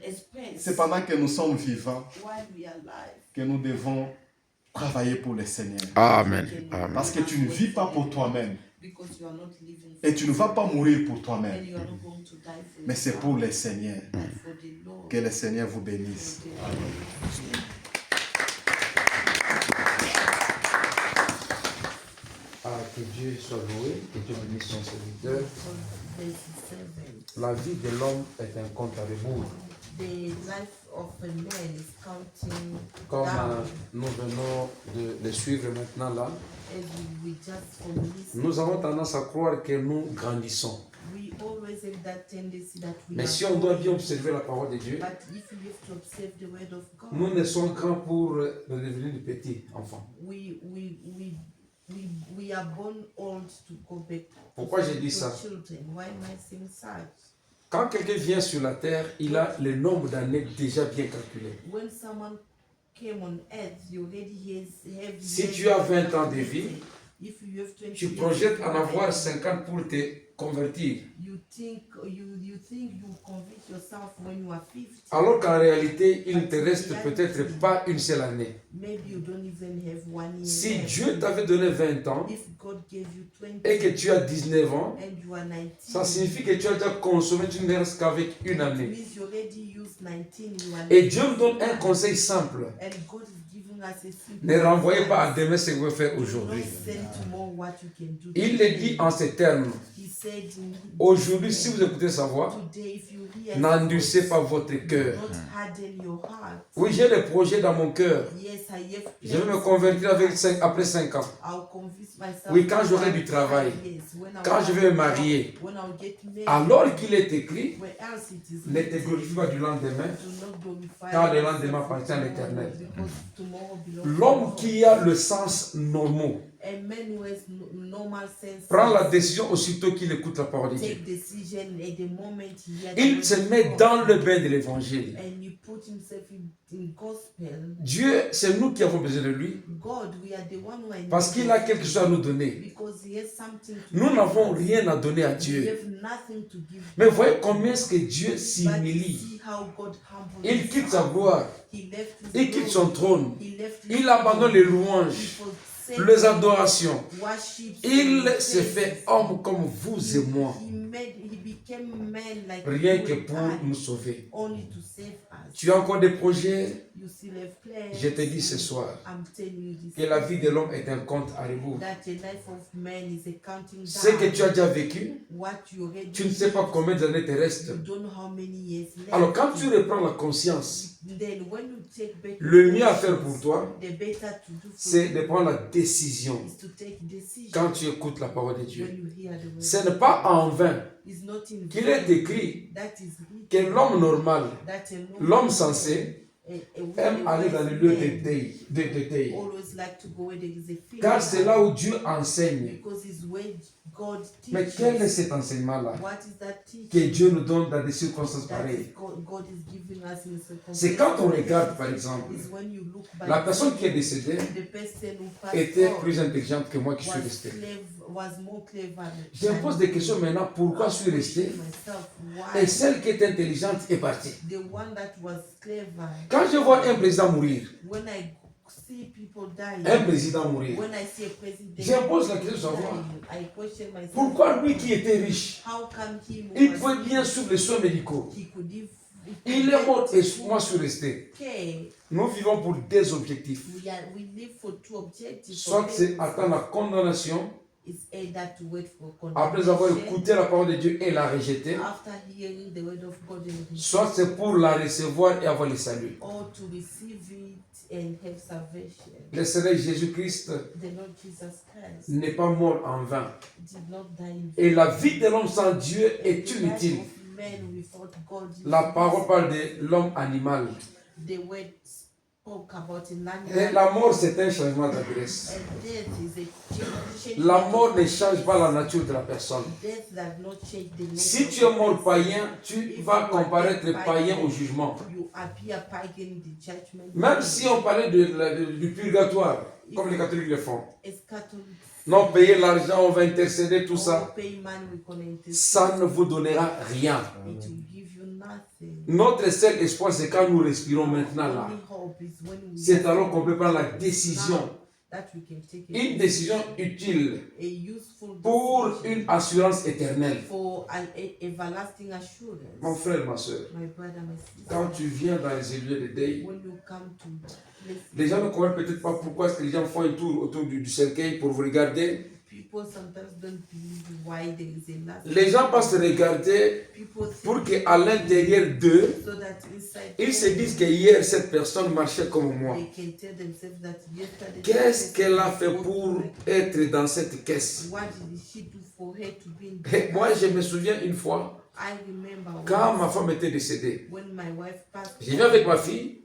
S2: express.
S1: C'est pendant que nous sommes vivants
S2: While we are alive.
S1: que nous devons travailler pour le Seigneur.
S3: Amen. Amen.
S1: Parce que tu ne vis pas pour toi-même.
S2: Because you are not living
S1: Et tu ne vas pas mourir pour
S2: and
S1: toi-même.
S2: you are not going to die for
S1: Mais c'est pour le Seigneur.
S2: but for the Lord.
S1: Que le Seigneur vous bénisse.
S2: For the Lord.
S4: Ah, que Dieu soit loué, que Dieu bénisse son serviteur.
S2: Verse 7.
S4: La vie de l'homme est un compte à rebours.
S2: The life of a man is counting
S4: Comme
S2: down
S4: nous venons de le suivre maintenant là,
S2: as we just from listening.
S4: nous avons tendance à croire que nous grandissons.
S2: We always have that tendency that we
S4: Mais
S2: are
S4: si on doit bien
S2: growing.
S4: observer la parole de Dieu,
S2: But if you have to observe the word of God,
S4: nous ne sommes grands pour redevenir des petits enfants.
S2: we are born old to go back
S4: Pourquoi je dis
S2: to
S4: ça?
S2: children. Why am I saying such?
S4: Quand quelqu'un vient sur la terre, il a le nombre d'années déjà bien calculé.
S2: When someone came on earth, you already have
S4: Si
S2: years
S4: tu as 20 ans de vie,
S2: if you have 20
S4: tu
S2: years
S4: projettes
S2: of
S4: en avoir
S2: life,
S4: 50 pour te convertir.
S2: you think you convince yourself when you are 50.
S4: Alors qu'en réalité, il ne te reste peut-être pas une seule année.
S2: Maybe you don't even have 1 year
S4: Si
S2: left.
S4: Dieu t'avait donné 20 ans
S2: If God gave you 20
S4: et que tu as 19 ans,
S2: and you are 19,
S4: ça signifie que tu as déjà consommé, tu ne restes qu'avec une
S2: it
S4: année.
S2: means you already used 19. You are
S4: Et Dieu
S2: 19.
S4: nous donne un conseil simple.
S2: And God is giving us a simple
S4: Ne renvoyez pas à
S2: advice.
S4: demain ce que vous faites
S2: Do
S4: aujourd'hui.
S2: not send tomorrow what you can do
S4: Il le
S2: today.
S4: dit en ces termes.
S2: He said
S4: Aujourd'hui, si vous écoutez sa voix,
S2: today, if you hear
S4: n'endurcissez pas votre cœur.
S2: not harden your heart.
S4: Oui, j'ai des projets dans mon cœur.
S2: Yes, I have
S4: Je vais me
S2: plans.
S4: convertir après 5 ans.
S2: I'll convince myself.
S4: Oui, quand j'aurai du travail.
S2: Yes, when I
S4: Quand je vais me marier.
S2: When I'll get married.
S4: Alors qu'il est écrit,
S2: Where else it is
S4: ne te
S2: written,
S4: glorifie pas du lendemain.
S2: do not glorify
S4: Car le
S2: yourself
S4: lendemain appartient à l'Éternel.
S2: because tomorrow belongs to
S4: L'homme
S2: God.
S4: qui a le sens normal,
S2: A man who has normal sense
S4: prend la décision aussitôt qu'il écoute la parole de Dieu.
S2: take decision at the moment he hears the
S4: Il
S2: word
S4: se
S2: of
S4: met
S2: God,
S4: dans le bain de l'évangile.
S2: and he put himself in gospel.
S4: Dieu, c'est nous qui avons besoin de lui
S2: God, we are the one who are
S4: parce qu'il a quelque chose à nous donner.
S2: because he has something to
S4: Nous
S2: give
S4: n'avons
S2: us.
S4: rien à donner à
S2: We
S4: Dieu.
S2: have nothing to give.
S4: Mais voyez combien est-ce que Dieu
S2: But
S4: s'humilie.
S2: see how God humbled
S4: Il
S2: himself.
S4: quitte sa gloire.
S2: He left his
S4: Il quitte
S2: glory.
S4: son trône.
S2: He left his
S4: Il abandonne les
S2: throne.
S4: louanges,
S2: He forsake
S4: les adorations.
S2: worship.
S4: Il se fait homme comme vous et moi,
S2: He became man like
S4: rien
S2: you
S4: que
S2: and
S4: pour
S2: I,
S4: nous sauver.
S2: only to save us.
S4: Tu as encore des projets?
S2: You still have plans.
S4: Je te dis ce soir
S2: I'm telling you this.
S4: que la vie de l'homme est un compte à rebours.
S2: That the life of man is a counting
S4: Ce que
S2: down.
S4: tu as déjà vécu,
S2: What you already
S4: tu ne sais pas combien d'années te restent.
S2: You don't know how many years left.
S4: Alors quand tu reprends la conscience,
S2: Then when you take back
S4: le mieux à faire pour toi,
S2: the better to do for
S4: c'est
S2: you
S4: de prendre la décision
S2: is to take decision
S4: quand tu écoutes la parole de Dieu.
S2: when you hear the word.
S4: Ce n'est pas en vain
S2: It's not in
S4: qu'il
S2: vain.
S4: est écrit
S2: That is written.
S4: que l'homme normal,
S2: That a
S4: l'homme sensé, aime aller dans les lieux de deuil.
S2: always like to go where there is a feeling.
S4: Car c'est là où Dieu enseigne.
S2: Because it's where God
S4: Mais
S2: teaches.
S4: quel est cet enseignement-là
S2: What is that teaching?
S4: que Dieu nous donne dans des circonstances
S2: That
S4: pareilles?
S2: God is giving us in circumstances.
S4: C'est quand on regarde, par exemple,
S2: Is when you look back.
S4: la personne qui est décédée
S2: The person who passed
S4: était
S2: on
S4: plus intelligente que moi qui suis
S2: was
S4: resté.
S2: was more clever.
S4: Je me pose des questions maintenant, pourquoi je suis resté?
S2: Myself, why
S4: Et celle qui est intelligente est partie.
S2: the one that was clever.
S4: Quand je vois un président mourir,
S2: When I see people die,
S4: un président mourir,
S2: when I see a president
S4: je me pose la question de savoir,
S2: dying, I question myself.
S4: pourquoi lui qui était riche,
S2: How come him
S4: il
S2: was
S4: pouvait bien suivre les soins médicaux,
S2: he could give
S4: il est mort et moi je suis resté.
S2: care.
S4: Nous vivons pour des objectifs.
S2: We live for two objectives.
S4: Soit c'est attendre la condamnation
S2: It's either to wait for
S4: après avoir
S2: condemnation
S4: écouté la parole de Dieu et la rejeter,
S2: after hearing the word of God and
S4: soit c'est pour la recevoir et avoir le salut.
S2: or to receive it and have salvation.
S4: Le Seigneur Jésus-Christ
S2: The Lord Jesus Christ
S4: n'est pas mort en vain.
S2: did not die in
S4: Et la vie de l'homme sans Dieu
S2: vain.
S4: est
S2: The
S4: inutile.
S2: life of man without God is
S4: La parole parle de l'homme animal.
S2: The word spoke about an
S4: Et
S2: animal.
S4: la mort, c'est un changement d'adresse.
S2: And death is a change.
S4: La mort ne change pas la nature de la personne.
S2: Death does not change the nature
S4: Si
S2: of
S4: tu
S2: the
S4: es mort
S2: person.
S4: païen, tu vas comparaître païen au jugement.
S2: You appear pagan in the judgment.
S4: Même si on parlait du purgatoire, comme les catholiques le font.
S2: As Catholics,
S4: Non, payer l'argent, on va intercéder, tout ça.
S2: or pay money, we connect
S4: Ça ne vous donnera rien.
S2: it will give you nothing.
S4: Notre seul espoir, c'est quand nous respirons maintenant là.
S2: Only hope is when we
S4: C'est alors qu'on peut prendre la décision,
S2: that we can take
S4: une décision utile
S2: a useful
S4: pour
S2: decision
S4: une assurance éternelle.
S2: for an everlasting assurance.
S4: Mon frère, ma soeur,
S2: My brother, my sister,
S4: quand tu viens dans les lieux de deuil,
S2: when you come to places,
S4: les gens ne comprennent peut-être pas pourquoi est-ce que les gens font un tour autour du cercueil pour vous regarder.
S2: people sometimes don't believe why there is a last.
S4: Les gens passent regarder
S2: People
S4: pour
S2: think
S4: qu'à l'intérieur d'eux,
S2: so that inside
S4: ils se disent que hier, cette personne marchait comme moi.
S2: they can tell themselves that yesterday.
S4: Qu'est-ce qu'elle a fait pour être dans cette caisse?
S2: What did she do for her to be in
S4: Et moi, je me souviens une fois,
S2: I remember
S4: quand ma femme était décédée,
S2: when my wife passed.
S4: je viens avec ma fille,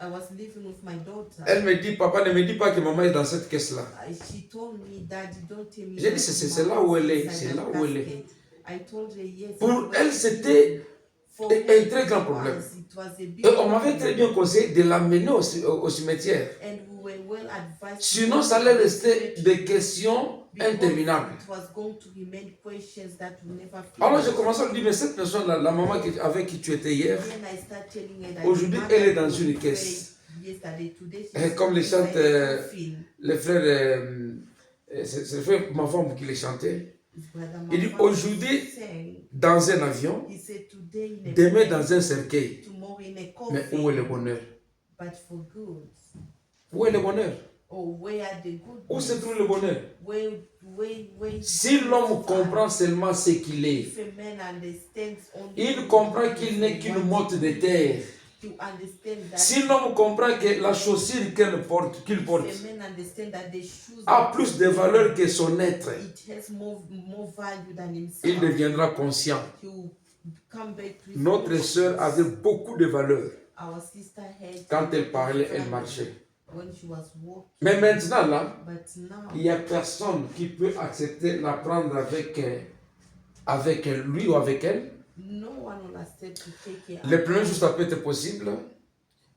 S2: I was living with my daughter.
S4: elle me dit, papa, ne me dis pas que maman est dans cette caisse-là.
S2: She told me, Daddy, don't tell me.
S4: J'ai dit,
S2: that
S4: c'est
S2: mama
S4: là où elle
S2: is
S4: est,
S2: inside
S4: c'est
S2: that
S4: là où elle est.
S2: casket. I told her yes.
S4: Pour elle, c'était
S2: For
S4: un
S2: her,
S4: très grand
S2: it
S4: problème.
S2: it was a big
S4: Et on m'avait très bien conseillé de l'amener au cimetière.
S2: And we were well advised.
S4: Sinon, ça allait rester des questions
S2: because
S4: interminables.
S2: It was going to remain questions that will never finish.
S4: Alors, j'ai commencé à lui dire, mais cette personne-là, la maman avec qui tu étais hier,
S2: Then I start telling her that
S4: aujourd'hui,
S2: mother
S4: elle est dans une
S2: prayed
S4: caisse.
S2: Yesterday, today,
S4: Et comme les
S2: inside
S4: chantent
S2: a coffin.
S4: les frères, c'est le frère Mavambo qui les chantait.
S2: His brother
S4: Il dit,
S2: Mama
S4: aujourd'hui,
S2: sang.
S4: dans un avion,
S2: He said today in a
S4: demain
S2: plane,
S4: dans un cercueil.
S2: tomorrow in a coffin.
S4: Mais où est le bonheur?
S2: But for good.
S4: Où est le bonheur?
S2: Or where are the good?
S4: Où se trouve le bonheur?
S2: Where
S4: Si l'homme comprend seulement ce qu'il est,
S2: if a man understands only
S4: il comprend qu'il n'est qu'une motte de terre.
S2: to understand that
S4: Si l'homme comprend que la chaussure qu'il porte
S2: if a man understand that the shoes
S4: a plus de valeur que son être,
S2: it has more value than himself,
S4: il deviendra conscient.
S2: he will come back to his
S4: Notre
S2: conscience.
S4: sœur avait beaucoup de valeur.
S2: Our sister had
S4: Quand elle parlait, elle marchait.
S2: when she was walking.
S4: Mais maintenant, là,
S2: But now,
S4: il n'y a personne qui peut accepter la prendre avec lui ou avec elle.
S2: no one will accept to take her
S4: Le
S2: out.
S4: premier jour, ça peut être possible.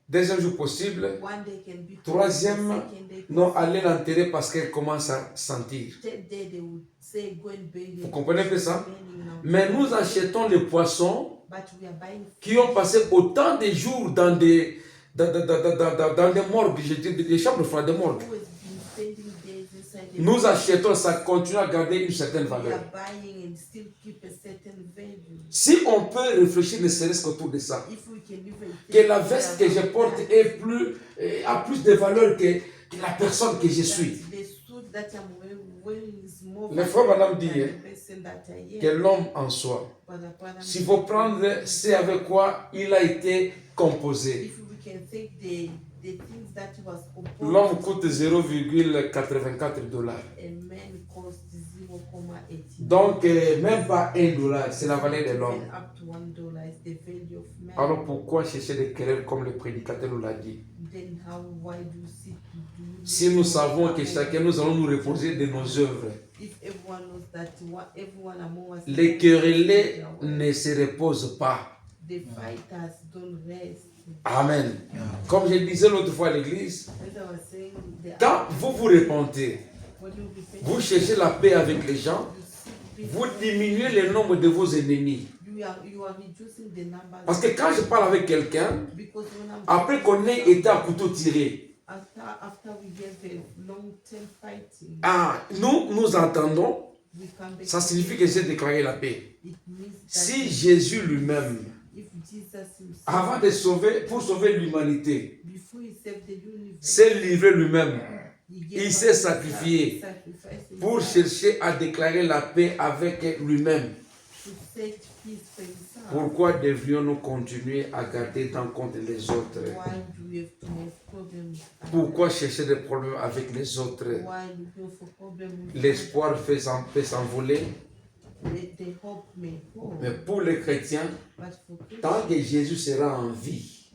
S4: Deuxième jour possible.
S2: One day can be
S4: Troisième,
S2: second day
S4: non,
S2: possible.
S4: allez l'enterrer parce qu'elle commence à sentir.
S2: Third day they would say go and bury
S4: Vous
S2: her.
S4: comprenez un peu ça?
S2: Burning now.
S4: Mais nous achetons les poissons
S2: But we are buying
S4: qui ont passé autant de jours dans des morgues, je dis, des chambres froides, des morgues.
S2: who has been spending days inside the
S4: Nous achetons, ça continue à garder une certaine
S2: we
S4: valeur.
S2: are buying and still keep a certain value.
S4: Si on peut réfléchir ne serait-ce qu'autour de ça,
S2: If we can even
S4: que la veste que je porte a plus de valeur que la personne que je suis.
S2: the suit that I'm wearing is more
S4: Le frère Madame dit
S2: than the person that I
S4: que
S2: am.
S4: l'homme en soi,
S2: Brother,
S4: s'il faut prendre, c'est avec quoi il a été composé.
S2: if we can take the things that was
S4: L'homme
S2: composed,
S4: coûte 0,84 $.
S2: a man cost 0.80.
S4: Donc, même pas $1, c'est la valeur de l'homme.
S2: Even up to $1 is the value of man.
S4: Alors pourquoi chercher des querelles comme le prédicateur nous l'a dit?
S2: Then why do you seek to do?
S4: Si nous savons que chacun nous allons nous reposer de nos œuvres,
S2: If everyone knows that everyone among us,
S4: les querellés ne se reposent pas.
S2: the fighters don't rest.
S4: Amen. Comme je disais l'autre fois à l'église,
S2: As I was saying,
S4: quand vous vous repentez,
S2: when you repent,
S4: vous cherchez la paix avec les gens,
S2: you seek peace.
S4: vous diminuez le nombre de vos ennemis.
S2: You are reducing the numbers.
S4: Parce que quand je parle avec quelqu'un,
S2: Because when I'm
S4: après qu'on ait été à couteau tiré,
S2: after we have a long term fighting,
S4: nous entendons,
S2: we come back.
S4: ça signifie que j'ai déclaré la paix.
S2: It means that
S4: Si Jésus lui-même,
S2: if Jesus himself,
S4: avant de sauver, pour sauver l'humanité,
S2: before he saved the universe,
S4: s'est livré lui-même
S2: he
S4: il
S2: gave
S4: s'est
S2: us
S4: sacrifié
S2: sacrifice
S4: pour chercher à déclarer la paix avec lui-même.
S2: to set peace for himself.
S4: Pourquoi devrions-nous continuer à garder en compte les autres?
S2: Why do we have to have problems?
S4: Pourquoi chercher des problèmes avec les autres?
S2: Why looking for problems? with
S4: L'espoir peut s'envoler,
S2: the hope may go,
S4: mais pour les chrétiens,
S2: but for Christians,
S4: tant que Jésus sera en vie,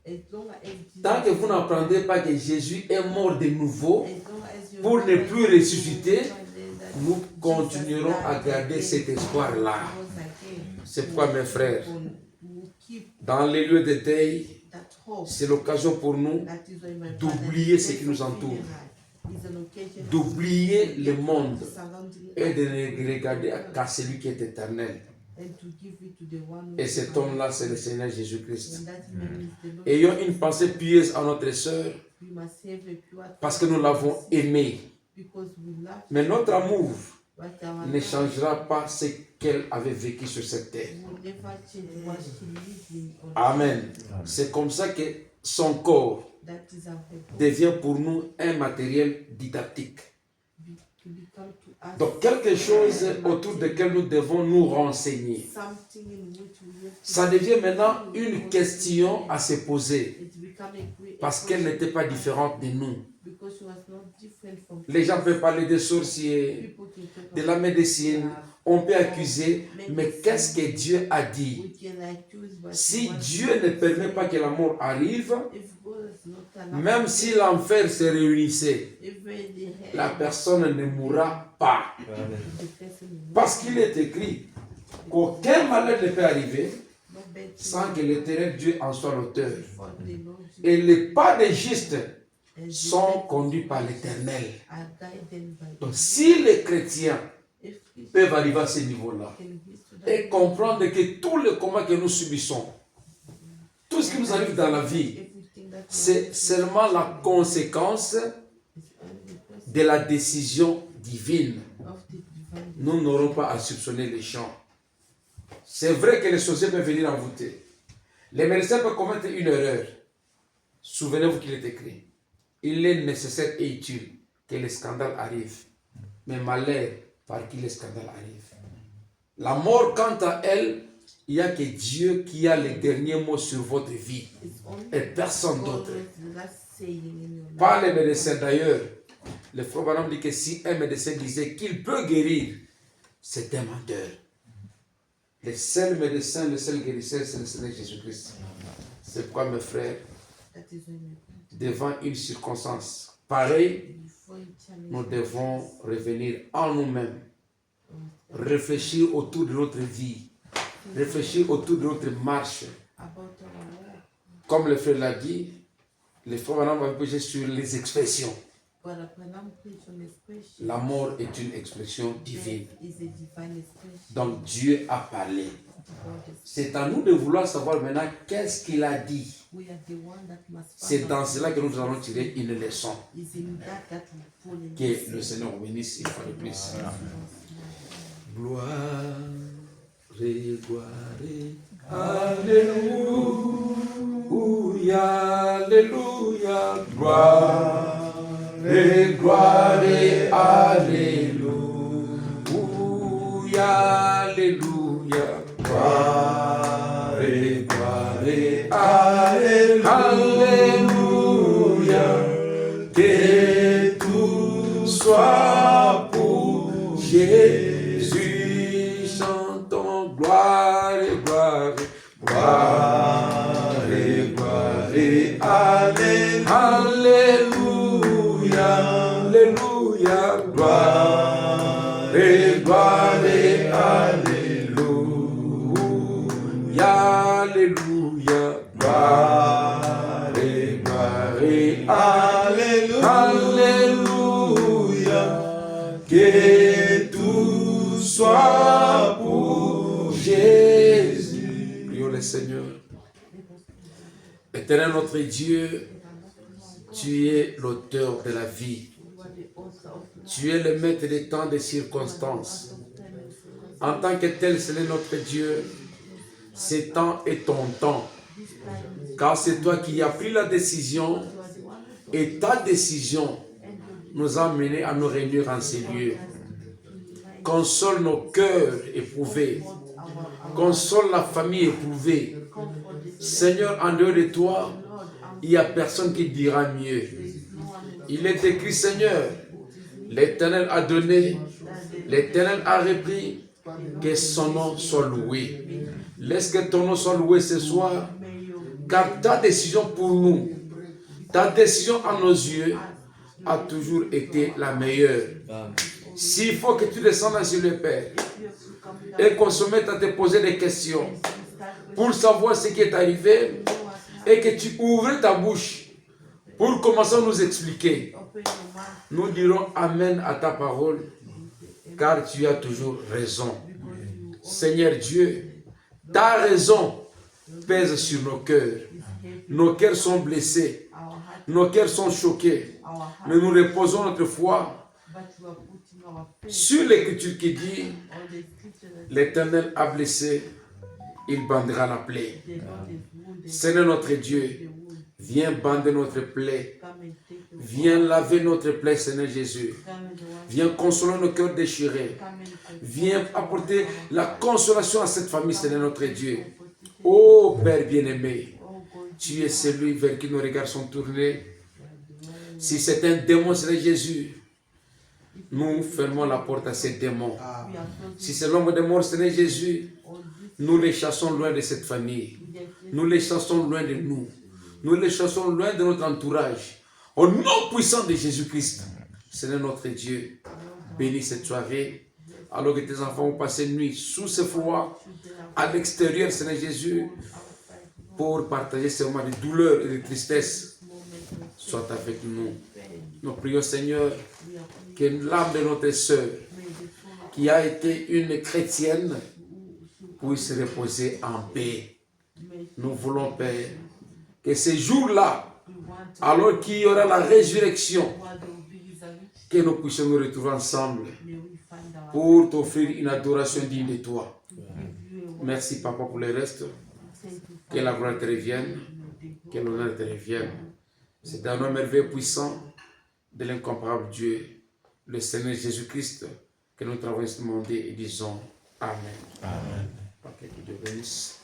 S2: as long as Jesus,
S4: tant que vous n'apprendrez pas que Jésus est mort de nouveau,
S2: as long as you
S4: pour ne plus ressusciter,
S2: that
S4: nous
S2: Jesus
S4: continuerons à
S2: died
S4: garder
S2: again,
S4: cet espoir-là.
S2: rose again,
S4: C'est pourquoi, mes frères,
S2: we'll keep
S4: dans les lieux de deuil,
S2: that hope.
S4: c'est l'occasion pour nous
S2: That is why my
S4: d'oublier
S2: father
S4: ce qui nous entoure,
S2: is an occasion
S4: d'oublier le monde
S2: surrounding
S4: et de ne regarder qu'à celui qui est éternel.
S2: and to give it to the one who
S4: Et cet homme-là, c'est le Seigneur Jésus-Christ.
S2: and that man is the Lord.
S4: Ayons une pensée pieuse à notre sœur
S2: We must have a pure
S4: parce que nous l'avons aimée.
S2: because we love
S4: Mais notre amour
S2: but our
S4: ne
S2: love
S4: changera pas ce qu'elle avait vécu sur cette terre.
S2: will never change what she lived in on
S4: Amen. C'est comme ça que son corps
S2: that is our hope
S4: devient pour nous un matériel didactique.
S2: to become to us
S4: Donc quelque chose autour duquel nous devons nous renseigner.
S2: something in which we have to
S4: Ça devient maintenant une question à se poser
S2: it's become a great
S4: parce qu'elle n'était pas différente de nous.
S2: because she was not different from
S4: Les gens peuvent parler des sorciers,
S2: people can talk
S4: de
S2: about
S4: la médecine, on peut accuser, mais qu'est-ce que Dieu a dit?
S2: we can accuse but
S4: Si
S2: what-
S4: Dieu ne permet pas que la mort arrive,
S2: if God is not allowed,
S4: même si l'enfer se réunissait,
S2: even the
S4: la personne ne mourra pas.
S2: the person
S4: Parce qu'il est écrit qu'aucun malheur ne peut arriver
S2: no bad
S4: sans que l'éternel Dieu en soit l'auteur.
S2: for the Lord Jesus
S4: Et les pas des justes
S2: and
S4: sont conduits par l'éternel.
S2: are guided by
S4: Donc si les chrétiens
S2: if we
S4: peuvent arriver à ce niveau-là
S2: can reach to that
S4: et comprendre que tous les combats que nous subissons, tout ce qui nous arrive dans la vie,
S2: everything that
S4: c'est seulement la conséquence
S2: is only because
S4: de la décision divine.
S2: of the divine
S4: Nous n'aurons pas à soupçonner les gens. C'est vrai que les sorciers peuvent venir envoûter. Les médecins peuvent commettre une erreur. Souvenez-vous qu'il est écrit. Il est nécessaire et utile que les scandales arrivent. Mais malheur par qui les scandales arrivent. La mort, quant à elle, il n'y a que Dieu qui a les derniers mots sur votre vie.
S2: it's only
S4: Et personne
S2: God
S4: d'autre.
S2: is the last saying in your life.
S4: Pas les médecins d'ailleurs. Le frère Branham dit que si un médecin disait qu'il peut guérir, c'est un menteur. Le seul médecin, le seul guérisseur, c'est le Seigneur Jésus-Christ. C'est pourquoi, mes frères,
S2: That is when you
S4: devant une circonstance pareille, nous devons revenir en nous-mêmes, réfléchir autour de notre vie, réfléchir autour de notre marche. Comme le frère l'a dit, les frères maintenant vont pécher sur les expressions. La mort est une expression divine. Donc Dieu a parlé. C'est à nous de vouloir savoir maintenant qu'est-ce qu'il a dit. C'est dans cela que nous allons tirer une leçon. Que le Seigneur bénisse une fois de plus. Gloire et gloire. Alléluia, alléluia, gloire et gloire, alléluia, alléluia, gloire et gloire, alléluia, que tout soit pour Jésus, chantons gloire et gloire, gloire et gloire, alléluia, alléluia, gloire et gloire, alléluia, alléluia, gloire et gloire, alléluia, que tout soit pour Jésus. Prions le Seigneur. Éternel notre Dieu, tu es l'auteur de la vie. Tu es le maître des temps, des circonstances. En tant que tel, c'est notre Dieu. Ce temps est ton temps. Car c'est toi qui as pris la décision et ta décision nous a menés à nous réunir en ces lieux. Console nos cœurs éprouvés. Console la famille éprouvée. Seigneur, en dehors de toi, il n'y a personne qui dira mieux. Il est écrit, Seigneur, l'Éternel a donné, l'Éternel a repris, que son nom soit loué. Laisse que ton nom soit loué ce soir, car ta décision pour nous, ta décision à nos yeux, a toujours été la meilleure. S'il faut que tu descendes sur le Père et qu'on se mette à te poser des questions pour savoir ce qui est arrivé et que tu ouvres ta bouche pour commencer à nous expliquer, nous dirons Amen à ta parole, car tu as toujours raison. Seigneur Dieu, ta raison pèse sur nos cœurs. Nos cœurs sont blessés, nos cœurs sont choqués, mais nous reposons notre foi sur l'écriture qui dit l'Éternel a blessé, il bandera la plaie. Seigneur notre Dieu, viens bander notre plaie. Viens laver notre plaie, Seigneur Jésus. Viens consoler nos cœurs déchirés. Viens apporter la consolation à cette famille, Seigneur notre Dieu. Ô Père bien-aimé, tu es celui vers qui nos regards sont tournés. Si c'est un démon, Seigneur Jésus, nous fermons la porte à ces démons. Si c'est l'homme de mort, Seigneur Jésus, nous les chassons loin de cette famille. Nous les chassons loin de nous. Nous les chassons loin de notre entourage. Au nom puissant de Jésus-Christ, Seigneur notre Dieu, bénis cette soirée. Alors que tes enfants vont passer une nuit sous ce froid, à l'extérieur, Seigneur Jésus, pour partager ces moments de douleur et de tristesse. Sois avec nous. Nous prions, Seigneur, que l'âme de notre sœur, qui a été une chrétienne, puisse se reposer en paix. Nous voulons, Père, que ces jours-là, alors qu'il y aura la résurrection, que nous puissions nous retrouver ensemble pour t'offrir une adoration digne de toi. Merci, Papa, pour le reste. Que la gloire te revienne, que l'honneur te revienne. C'est un nom merveilleux puissant de l'incomparable Dieu, le Seigneur Jésus-Christ, que nous travaillons ce monde et disons Amen. Amen. Que Dieu bénisse.